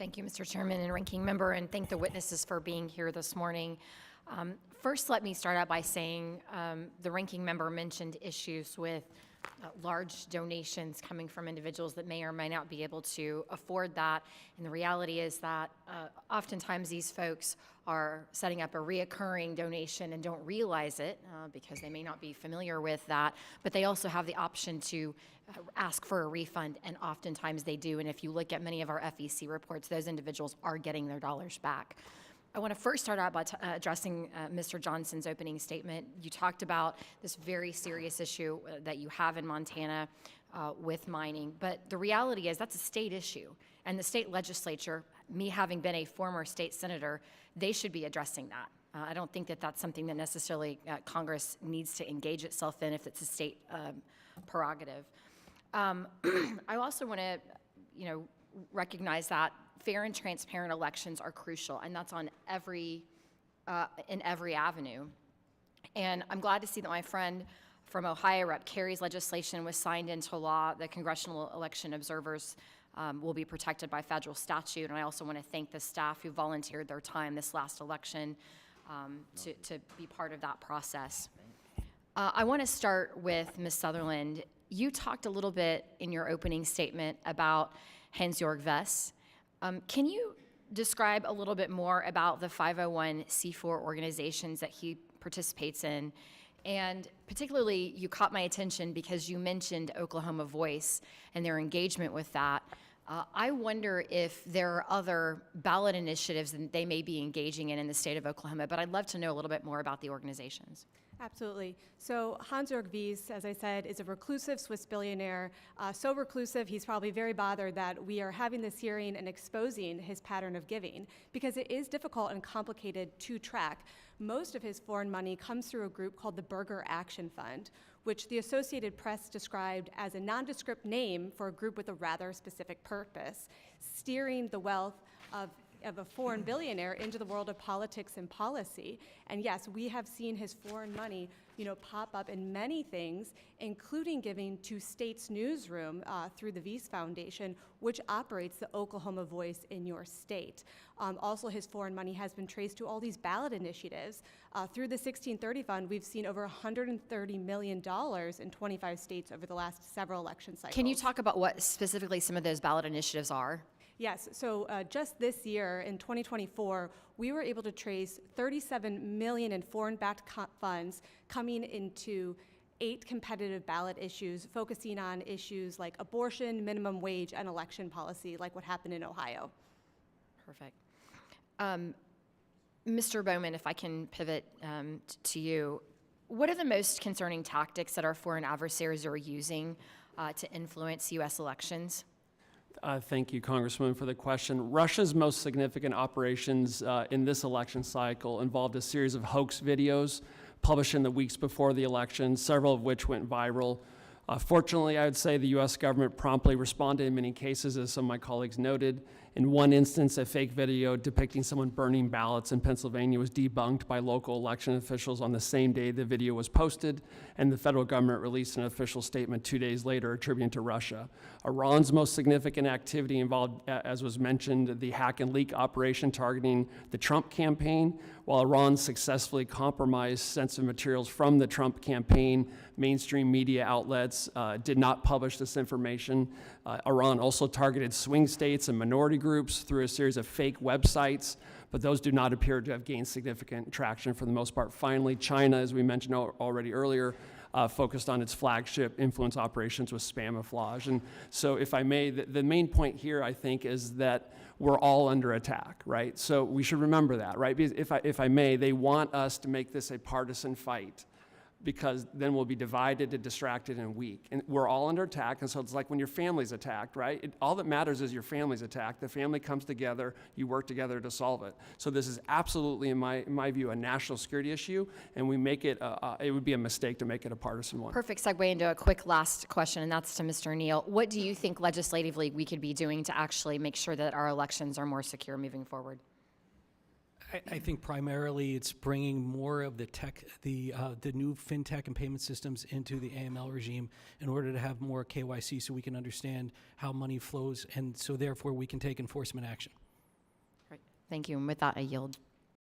Thank you, Mr. Chairman and Ranking Member, and thank the witnesses for being here this morning. First, let me start out by saying the Ranking Member mentioned issues with large donations coming from individuals that may or may not be able to afford that. And the reality is that oftentimes these folks are setting up a reoccurring donation and don't realize it because they may not be familiar with that, but they also have the option to ask for a refund, and oftentimes they do. And if you look at many of our FEC reports, those individuals are getting their dollars back. I want to first start out by addressing Mr. Johnson's opening statement. You talked about this very serious issue that you have in Montana with mining, but the reality is that's a state issue, and the state legislature, me having been a former state senator, they should be addressing that. I don't think that that's something that necessarily Congress needs to engage itself in if it's a state prerogative. I also want to, recognize that fair and transparent elections are crucial, and that's on in every avenue. And I'm glad to see that my friend from Ohio, Rep. Kerry's legislation was signed into law. The congressional election observers will be protected by federal statute, and I also want to thank the staff who volunteered their time this last election to be part of that process. I want to start with Ms. Sutherland. You talked a little bit in your opening statement about Hans-Jörg Vess. Can you describe a little bit more about the 501c4 organizations that he participates in? And particularly, you caught my attention because you mentioned Oklahoma Voice and their engagement with that. I wonder if there are other ballot initiatives that they may be engaging in the state of Oklahoma, but I'd love to know a little bit more about the organizations. Absolutely. So Hans-Jörg Wyss, as I said, is a reclusive Swiss billionaire. So reclusive, he's probably very bothered that we are having this hearing and exposing his pattern of giving, because it is difficult and complicated to track. Most of his foreign money comes through a group called the Burger Action Fund, which the Associated Press described as a nondescript name for a group with a rather specific purpose, steering the wealth of a foreign billionaire into the world of politics and policy. And yes, we have seen his foreign money, pop up in many things, including giving to State's Newsroom through the Wyss Foundation, which operates the Oklahoma Voice in your state. Also, his foreign money has been traced to all these ballot initiatives. Through the 1630 Fund, we've seen over $130 million in 25 states over the last several election cycles. Can you talk about what specifically some of those ballot initiatives are? Yes, so just this year, in 2024, we were able to trace $37 million in foreign-backed funds coming into 8 competitive ballot issues, focusing on issues like abortion, minimum wage, and election policy, like what happened in Ohio. Perfect. Mr. Bowman, if I can pivot to you, what are the most concerning tactics that our foreign adversaries are using to influence U.S. elections? Thank you, Congresswoman, for the question. Russia's most significant operations in this election cycle involved a series of hoax videos published in the weeks before the election, several of which went viral. Fortunately, I would say the U.S. government promptly responded in many cases, as some of my colleagues noted. In one instance, a fake video depicting someone burning ballots in Pennsylvania was debunked by local election officials on the same day the video was posted, and the federal government released an official statement 2 days later attributing to Russia. Iran's most significant activity involved, as was mentioned, the hack and leak operation targeting the Trump campaign. While Iran successfully compromised sensitive materials from the Trump campaign, mainstream media outlets did not publish this information. Iran also targeted swing states and minority groups through a series of fake websites, but those do not appear to have gained significant traction for the most part. Finally, China, as we mentioned already earlier, focused on its flagship influence operations with spamouflage. And so if I may, the main point here, I think, is that we're all under attack, right? So we should remember that, right? Because if I may, they want us to make this a partisan fight, because then we'll be divided and distracted and weak. And we're all under attack, and so it's like when your family's attacked, right? All that matters is your family's attacked. The family comes together, you work together to solve it. So this is absolutely, in my view, a national security issue, and we make it, it would be a mistake to make it a partisan one. Perfect segue into a quick last question, and that's to Mr. Neal. What do you think legislatively we could be doing to actually make sure that our elections are more secure moving forward? I think primarily it's bringing more of the tech, the new fintech and payment systems into the AML regime in order to have more KYC so we can understand how money flows, and so therefore we can take enforcement action. Thank you, and with that, I yield.